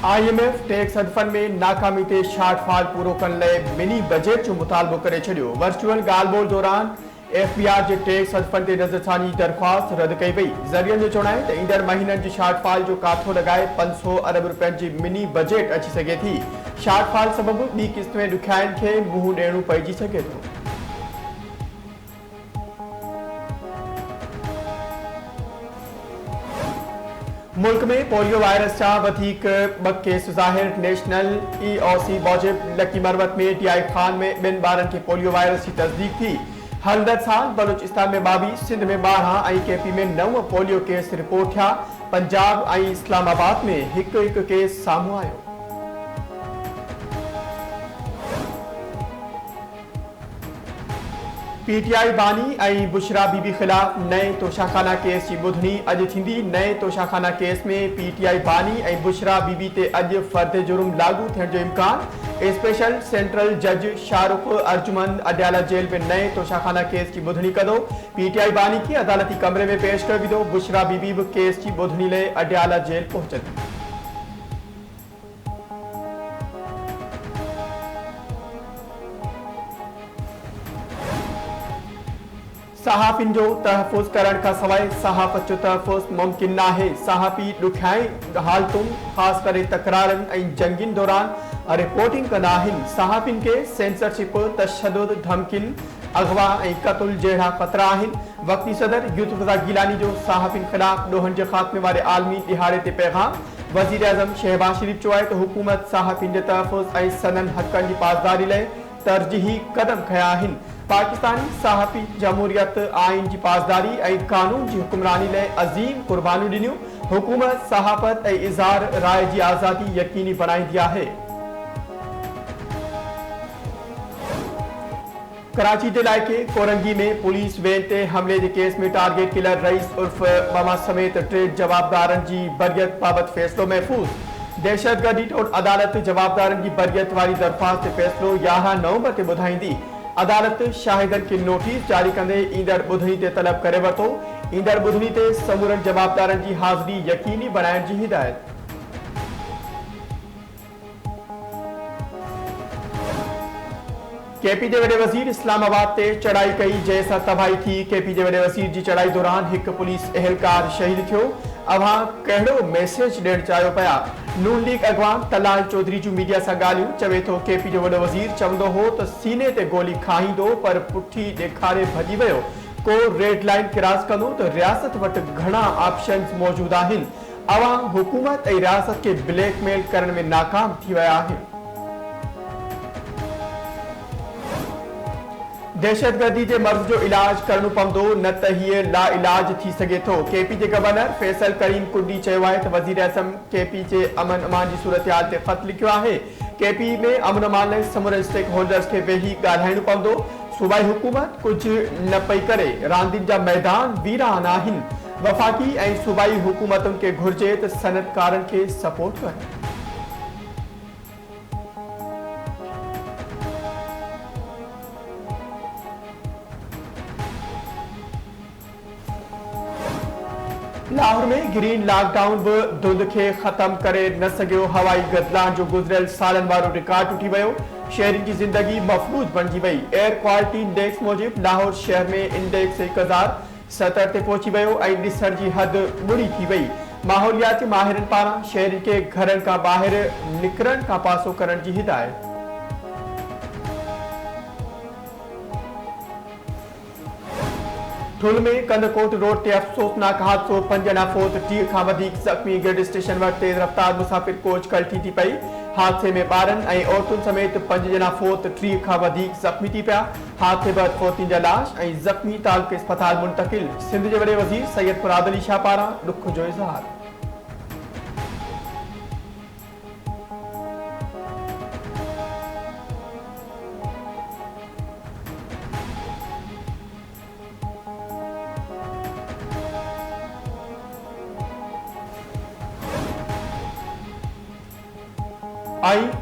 IMF tax हदफन में नाकामी ते शॉर्टफॉल पूरो करण लाइ मिनी बजट जो मुतालबो करे छडियो। वर्चुअल ॻाल्हि-ॿोल दौरान FBR जे टैक्स हदफन ते नज़रसानी दरख़्वास्त रद्द कई वई। ज़रियनि जो चवणु आहे त ईंदड़ महीननि जे शॉर्टफॉल जो काथो लॻाए 500 अरब रुपयनि जी मिनी बजट अची सघे थी। शॉर्टफॉल सबबि ॿी क़िस्त में ॾुखियाईनि खे मुंहुं ॾियणो पइजी सघे थो। मुल्क में पोलियो वायरस जा वधीक 2 केस ज़ाहिर। National EOC Mujib lucky Marwat में TI खान में 2 ॿारनि खे पोलियो वायरस जी तस्दीक थी। हलंदड़ साल बलूचिस्तान में 22, सिंध में 12 ऐं KP में 9 पोलियो केस रिपोर्ट थिया। पंजाब ऐं इस्लामाबाद में हिकु केस साम्हूं आयो। PTI बानी ऐं बुशरा बीबी खिलाफ नए तोशाखाना केस की ॿुधणी अॼु थींदी। नए तोशाखाना केस में PTI बानी ऐं बुशरा बीबी ते अॼु फर्द जुर्म लागू थियण जो इम्कान। स्पेशल सेंट्रल जज शाहरुख अर्जुमंद अडयाला जेल में नए तोशाखाना केस की ॿुधणी कंदो। PTI बानी खे अदालती कमरे में पेश कयो वेंदो। बुशरा बीबी भी केस की ॿुधणी लाइ अडयाला जेल पहुचंदी। सहाफ़िन जो तहफ़ुज़ करण का सवाइ सहाफ़त जो तहफ़ुज़ मुमकिन नाहे। सहाफ़ी ॾुखियाई हालतुनि ख़ासि करे तकरारनि ऐं जंगियुनि दौरान रिपोर्टिंग कंदा आहिनि। सहाफ़िन खे सेंसरशिप, तशद्दुद, धमकियुनि, अगवा ऐं क़त्ल जहिड़ा ख़तरा आहिनि। वक्ती सदर यूसुफ रज़ा गीलानी जो सहाफ़िन ख़िलाफ़ ॾोहनि जे ख़ात्मे वारे आलमी ॾिहाड़े ते पैगाम। वज़ीर आज़म शहबाज शरीफ़ चयो आहे त हुकूमत सहाफ़िन जे तहफ़ुज़ ऐं संदनि हक़नि जी पासदारी लाइ तरजीही क़दम खंया आहिनि। पाकिस्तानी सहाफ़ी जमहूरियत आइन की पासदारी ऐं कानून की हुक्मरानी लाइ अज़ीम कुर्बानियूं ॾिनियूं। हुकूमत सहाफ़त ऐं इज़हार राय की आज़ादी यकीनी बणाईंदी आहे। कराची जे इलाइक़े कोरंगी में पुलिस वैन ते हमले के केस में टारगेट किलर रईस उर्फ ममा समेत 3 जवाबदारनि की बरियत बाबत फैसलो महफूज। दहशतगर्दी तौर अदालत जवाबदारनि की बरियत वारी दरख्वास्त ते फैसलो 11 नवंबर ते ॿुधाईंदी। अदालत शाहिदनि खे नोटिस जारी कंदे ईंदड़ ॿुधणी ते तलब करे वरितो। ईंदड़ ॿुधणी ते समूरनि जवाबदारनि की हाज़िरी यकीनी बनाइण की हिदायत। KP जे वॾे वज़ीर इस्लामाबाद ते चढ़ाई कई जंहिंसां तबाही थी। KP जे वॾे वज़ीर जी चढ़ाई दौरान एक पुलिस एहलकार शहीद थियो। अव्हां कहिड़ो मैसेज ॾियणु चाहियो पिया? नून लीग अॻवान तलाल चौधरी जूं मीडिया सां ॻाल्हियूं। चवे थो KP जो वॾो वज़ीर चवंदो हो त सीने ते गोली खाईंदो पर पुठी ॾेखारे भॼी वियो। को रेड लाइन क्रॉस कंदो त रियासत वटि घणा ऑप्शन्स मौजूद आहिनि। अवां हुकूमत ऐं रियासत के ब्लैकमेल करण में नाकाम थी विया आहिनि। दहशतगर्दी के मर्ज़ जो इलाज करणो पवंदो, न त हीअ लाइलाज थी सघे थो। KP जे गवर्नर फैसल करीम कुंडी चयो आहे त वज़ीर आज़म KP जे अमन अमान जी सूरतहाल ते ख़त लिखियो आहे। KP में अमन अमान लाइ समूरनि स्टेक होल्डर्स खे वेही ॻाल्हाइणो पवंदो। सूबाई हुकूमत कुझु न पई करे, रांदियुनि जा मैदान वीरान आहिनि। वफ़ाक़ी ऐं सूबाई हुकूमतुनि खे घुर्जे त सनअतकारनि खे सपोर्ट कनि। लाहौर में ग्रीन लॉकडाउन भी धुंध के खत्म करे न सघियो। हवाई गदलान जो गुज़रियल सालन वारो रिकॉर्ड टूटी वियो। शहरनि की जिंदगी मफलूज बणिजी वई। Air quality index Mujib Lahore शहर में इंडेक्स 1070 ते पहुची वियो ऐं ॾिसण जी हद ॿुड़ी थी वई। माहौलियाती माहिरनि पारां शहरनि के घरनि खां ॿाहिरि निकिरण खां पासो करण जी हिदायत। ठुल में कंदकोट रोड ते अफ़सोसनाक हादसो, 5 ॼणा फौत, 30 खां वधीक ज़ख़्मी। गिल्ड स्टेशन वटि तेज़ रफ़्तार मुसाफ़िर कोच कल्टी थी पई। हादसे में ॿारनि ऐं औरतुनि समेत 5 ॼणा फौत, 30 खां वधीक ज़ख़्मी थी पिया। हादसे बैदि फौतियुनि जा लाश ऐं ज़ख़्मी तालुके अस्पताल मुंतक़िल। सिंध जे वॾे वज़ीर सैयद फुराद अली शाह पारां ॾुख जो इज़हार।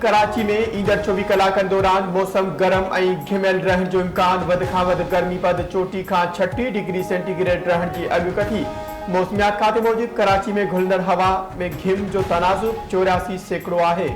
कराची में ईंदड़ 24 कलाकनि दौरान मौसम गरम ऐं घिमियल रहण जो इम्कान। वध खां वधि गर्मी पद चोटी खां 36 डिग्री सेंटीग्रेड रहण जी अॻकथी। मौसमियात खाते मूजिब कराची में घुलंदड़ हवा में घिम जो तनाज़ुब 84 सैकड़ो आहे।